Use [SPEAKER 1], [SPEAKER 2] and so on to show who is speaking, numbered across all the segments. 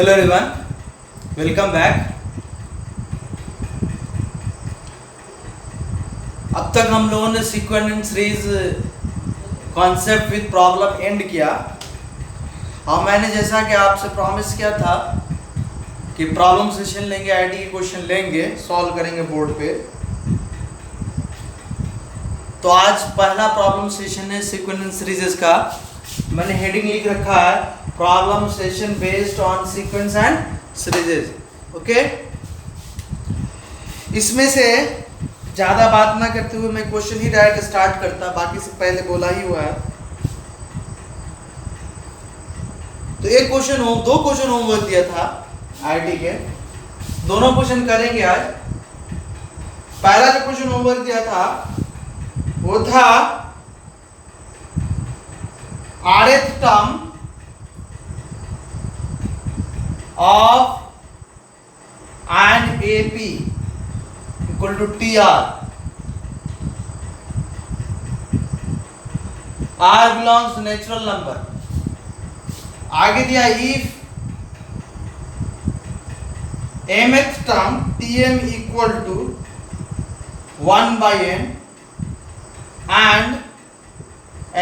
[SPEAKER 1] Hello everyone, welcome back. अब तक हम लोगों ने sequence series concept with problem and किया और मैंने जैसा कि आपसे प्रॉमिस किया था कि प्रॉब्लम सेशन लेंगे, आईडी के क्वेश्चन लेंगे, सॉल्व करेंगे बोर्ड पे। तो आज पहला प्रॉब्लम सेशन है सीक्वेंस सीरीज का। मैंने हेडिंग लिख रखा है problem session based on sequence and सीरीजेस। Okay, इसमें से ज़्यादा बात ना करते हुए मैं क्वेश्चन ही डायरेक्ट स्टार्ट करता, बाकी से पहले बोला ही हुआ है। तो एक क्वेश्चन दो क्वेश्चन होमवर्क दिया था आईटी के, दोनों क्वेश्चन करेंगे आज। पहला जो क्वेश्चन होमवर्क दिया था वो था rth term of an AP equal to TR. R belongs to natural number. आगे दिया if mth term Tm equal to 1 by n and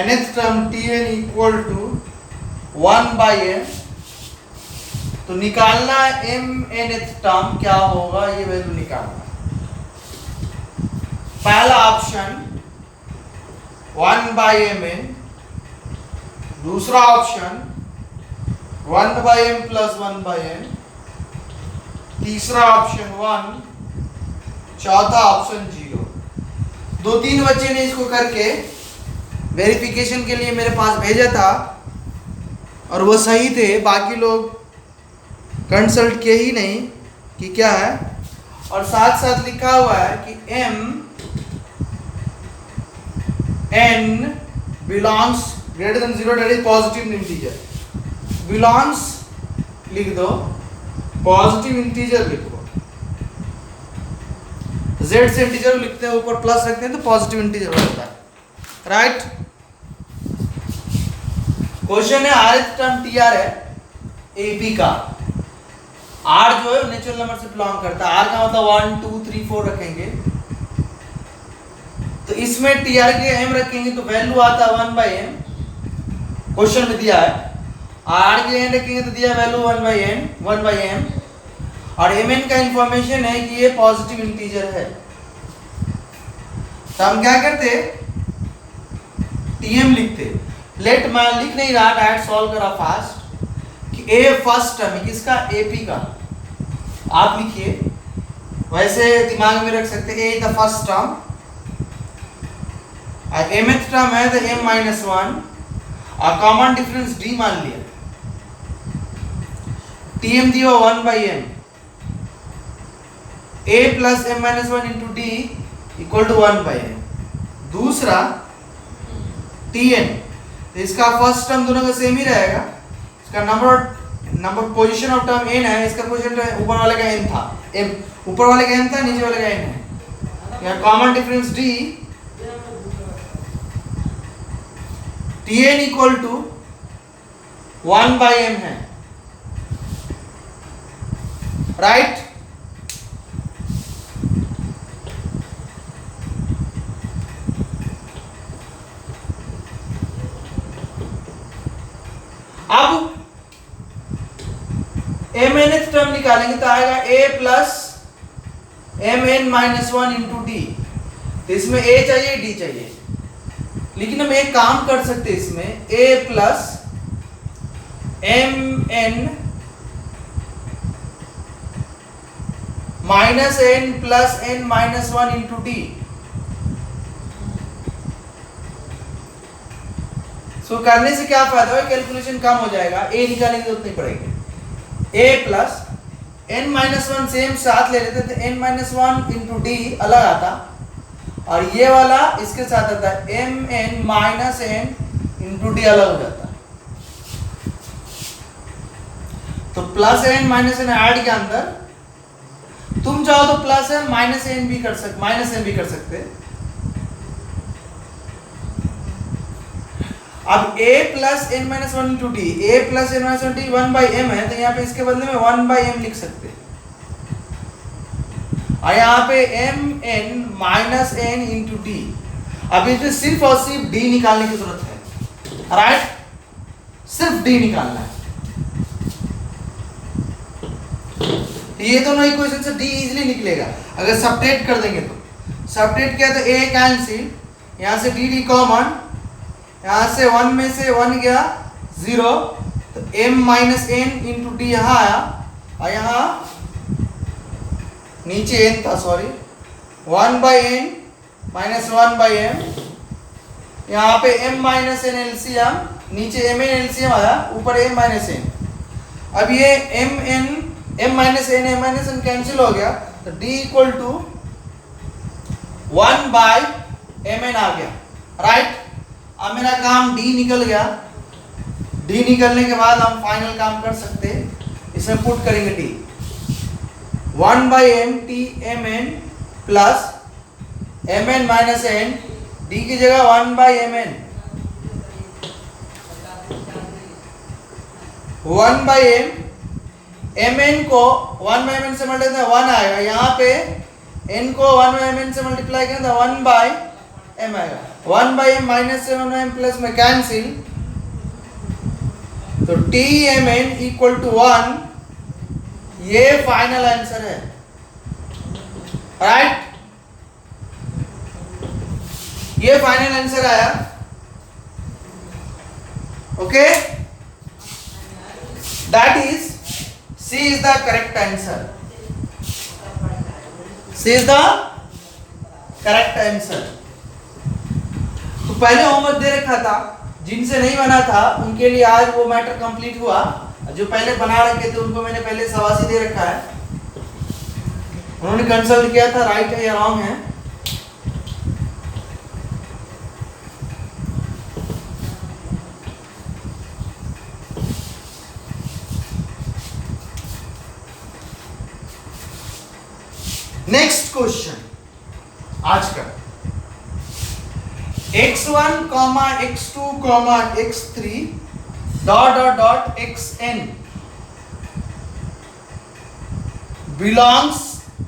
[SPEAKER 1] nth term Tn equal to 1 by n, तो निकालना M N th term क्या होगा, ये value निकालना। पहला option 1 by M N, दूसरा option 1 by M plus 1 by N, तीसरा option 1, चौथा ऑप्शन 0। 2-3 बच्चे ने इसको करके वेरिफिकेशन के लिए मेरे पास भेजा था और वो सही थे, बाकी लोग कंसल्ट किए ही नहीं कि क्या है। और साथ साथ लिखा हुआ है कि m n belongs greater than 0 that is positive integer. Belongs लिख दो, पॉजिटिव इंटीजर लिखो। z से इंटीजर लिखते हैं, ऊपर प्लस रखते हैं तो पॉजिटिव इंटीजर होता है, राइट। क्वेश्चन है rth टर्म tr है AP का। R जो है नेचुरल नंबर से बिलोंग करता है। R का मतलब 1 2 3 4 रखेंगे, तो इसमें TR के m रखेंगे तो वैल्यू आता है 1 बाई m। क्वेश्चन में दिया है R के n रखेंगे तो दिया वैल्यू 1 बाई m। और mn का इंफॉर्मेशन है कि ये पॉजिटिव इंटीजर है, तो हम क्या करते Tm लिखते। लेट मैं लिख नहीं रहा, डायरेक्ट सॉल्व करा फास्ट कि A फर्स्ट टर्म किसका, AP का। आप लिखिए, वैसे दिमाग में रख सकते हैं A द फर्स्ट टर्म, और mth टर्म है तो m माइनस 1 और कॉमन डिफरेंस d मान लिया। Tm दिया 1 by m, A plus m minus 1 into d equal to 1 by m। दूसरा Tn, तो इसका फर्स्ट टर्म दोनों का सेम ही रहेगा, इसका number position of term n है, इसका पोजीशन ऊपर वाले का n था, m ऊपर वाले का n था, नीचे वाले का n है। यहाँ common difference d, Tn equal to 1 by m है, राइट। अब mnth टर्म निकालेंगे तो आएगा a plus mn minus 1 into D. तो इसमें a चाहिए, d चाहिए, लेकिन हम एक काम कर सकते हैं, इसमें a plus mn minus n plus n minus 1 into D. So करने से क्या फायदा है, कैलकुलेशन कम हो जाएगा, a निकालने की जरूरत नहीं पड़ेगी। a plus n minus 1 same साथ ले लेते तो n माइनस 1 इंटू डी अलग आता, और ये वाला इसके साथ आता है mn minus n into D अलग हो जाता है। तो plus n minus n add के अंदर तुम चाहो तो प्लस n माइनस n भी कर सकते। अब a plus n minus one into D, A plus N minus one D 1/m है, तो यहाँ पे इसके बदले में 1/m लिख सकते हैं। और यहाँ पे mn minus n into D. अब इसमें सिर्फ और सिर्फ d निकालने की जरूरत है, राइट? सिर्फ d निकालना है। ये दोनों इक्वेशन से d इजीली निकलेगा अगर सबट्रैक्ट कर देंगे तो। सबट्रैक्ट किया तो a कैंसिल, यहाँ से dd कॉमन, यहाँ से 1 में से 1 गया 0, तो m minus n into D यहाँ आया, और यहाँ नीचे n था, सॉरी, 1/n माइनस 1/m, यहाँ पे m माइनस n एलसीएम, नीचे m n एलसीएम आया, ऊपर m माइनस n। अब ये m माइनस n कैंसिल हो गया, तो d इक्वल टू 1/mn आ गया, राइट? अब मेरा काम d निकल गया। d निकलने के बाद हम फाइनल काम कर सकते हैं, इसमें पुट करेंगे d 1/m t mn plus mn minus n, d की जगह 1/mn, 1/m, mn को 1/mn से मल्टीप्लाई 1 आएगा, यहाँ पे n को 1/mn से मल्टीप्लाई करें तो 1/m आएगा, 1/m माइनस 1/m प्लस में कैंसिल, तो tmn इक्वल टू 1, ये फाइनल आंसर है, राइट? ये फाइनल आंसर आया, okay? That is C is the correct answer. C is the correct answer. तो पहले होमवर्क दे रखा था, जिनसे नहीं बना था उनके लिए आज वो मैटर कंप्लीट हुआ। जो पहले बना रखे थे उनको मैंने पहले सवासी दे रखा है, उन्होंने कंसल्ट किया था राइट है या रॉन्ग है। नेक्स्ट क्वेश्चन आज का, x1, x2, x3 dot dot dot xn belongs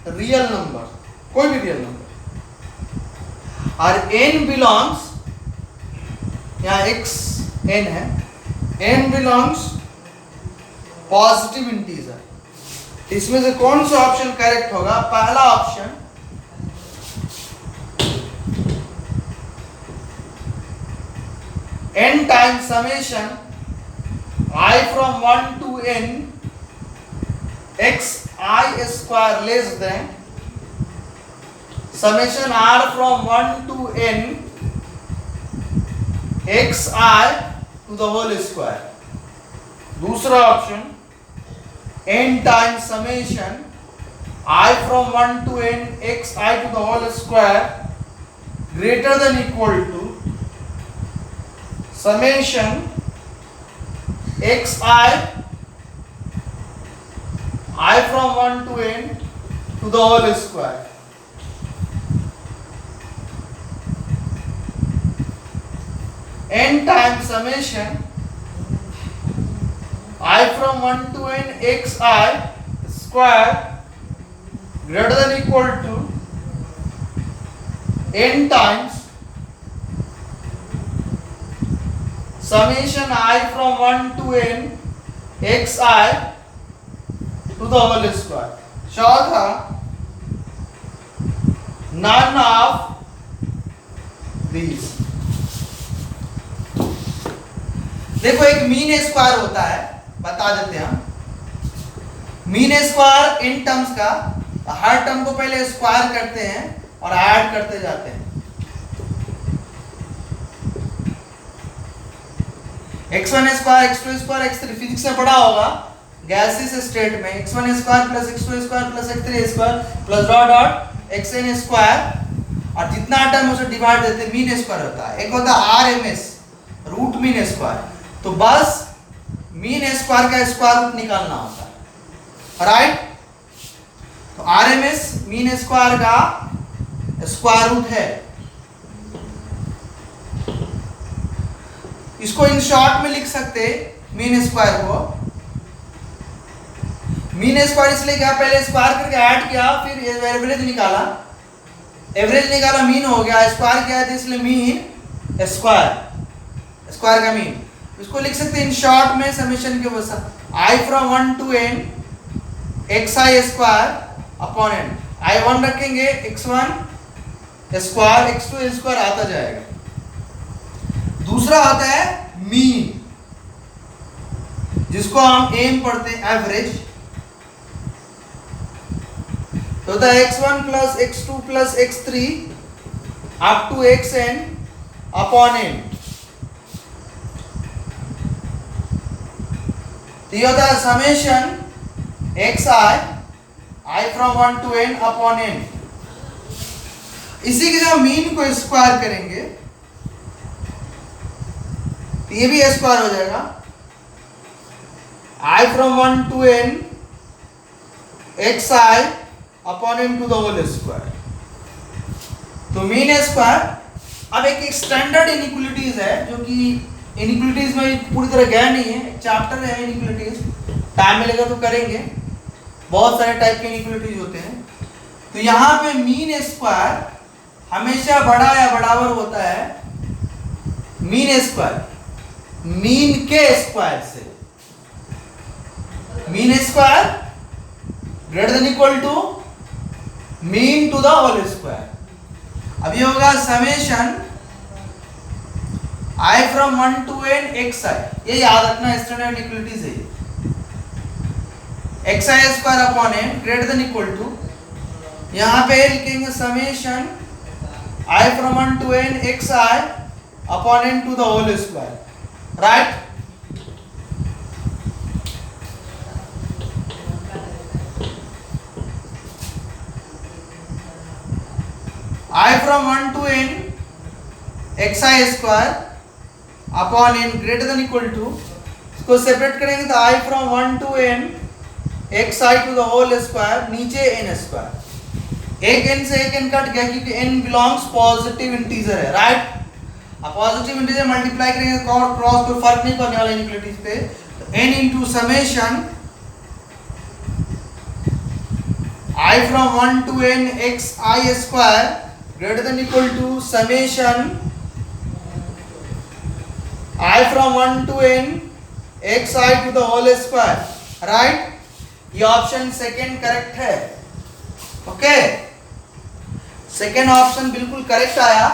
[SPEAKER 1] real number, कोई भी रियल नंबर, और n बिलोंग्स, यहाँ xn है, n बिलोंग्स पॉजिटिव इंटीजर। इसमें से कौन सा ऑप्शन करेक्ट होगा? पहला option, n times summation I from 1 to n x I square less than summation r from 1 to n x I to the whole square। दूसरा option, n times summation I from 1 to n x I to the whole square greater than equal to summation x I from 1 to n to the whole square। n times summation I from 1 to n x I square greater than equal to n times summation I from 1 to n x I to the whole square। चौथा, none of these। देखो एक mean square होता है, बता देते हैं हम। Mean square in terms का, हर टर्म को पहले स्क्वायर करते हैं और ऐड करते जाते हैं। x1 square, x2 square, x3 physics में पढ़ा होगा, गैसियस स्टेट में x1 square plus x2 square plus x3 square plus dot dot xn square, और जितना टर्म उसे डिवाइड देते हैं मीन स्क्वायर होता है। एक होता है RMS, रूट मीन स्क्वायर, तो बस मीन स्क्वायर का स्क्वायर रूट निकालना होता है, राइट? तो RMS मीन स्क्वायर का स्क्वायर रूट है। इसको इन शॉर्ट में लिख सकते मीन स्क्वायर को। मीन स्क्वायर इसलिए क्या, पहले स्क्वायर करके ऐड किया, फिर एवरेज निकाला, एवरेज निकाला, मीन हो गया, स्क्वायर किया था इसलिए मीन स्क्वायर, स्क्वायर का मीन। इसको लिख सकते हैं इन शॉर्ट में समेशन के वजह i from 1 to n xi square upon n। i1 रखेंगे, x1 स्क्वायर, x2 स्क्वायर आता जाएगा। दूसरा आता है मीन, जिसको हम एम पढ़ते हैं एवरेज, तो होता है x1 plus x2 plus x3 up to xn upon n। तो ये होता है summation i from 1 to n upon n। इसी के जब मीन को स्क्वायर करेंगे तो ये भी स्क्वायर हो जाएगा, i from 1 to n xi upon n to the whole square. तो मीन स्क्वायर। अब एक स्टैंडर्ड इनइक्वालिटीज है, जो कि इनइक्वालिटीज में पूरी तरह गया नहीं है, चैप्टर है इनइक्वालिटीज, टाइम मिलेगा तो करेंगे, बहुत सारे टाइप के इनइक्वालिटीज होते हैं। तो यहाँ पे मीन स्क्वायर हमेशा बड़ा या बराबर होता है मीन स्क्वायर, मीन के स्क्वायर से। Mean square greater than equal to mean to the whole square. अब ये होगा summation i from 1 to n xi, ये याद रखना, स्टैंडर्ड इक्वलिटीज है ये। xi square upon n greater than equal to, यहाँ पे लिखेंगे summation i from 1 to n xi upon n to the whole square, right. i from 1 to n xi square upon n greater than equal to, इसको separate करेंगे तो i from 1 to n xi to the whole square, नीचे n square. एक n से एक n cut गया क्योंकि n belongs positive integer है, राइट। अब पॉजिटिव इंटीजर मल्टीप्लाई करेंगे क्रॉस कोई फर्क नहीं करने वाला इनइक्वालिटीज पे, तो n into summation i from 1 to n xi square greater than equal to summation i from 1 to n xi to the whole square, right। ये ऑप्शन सेकेंड करेक्ट है, ओके। सेकेंड ऑप्शन बिल्कुल correct आया।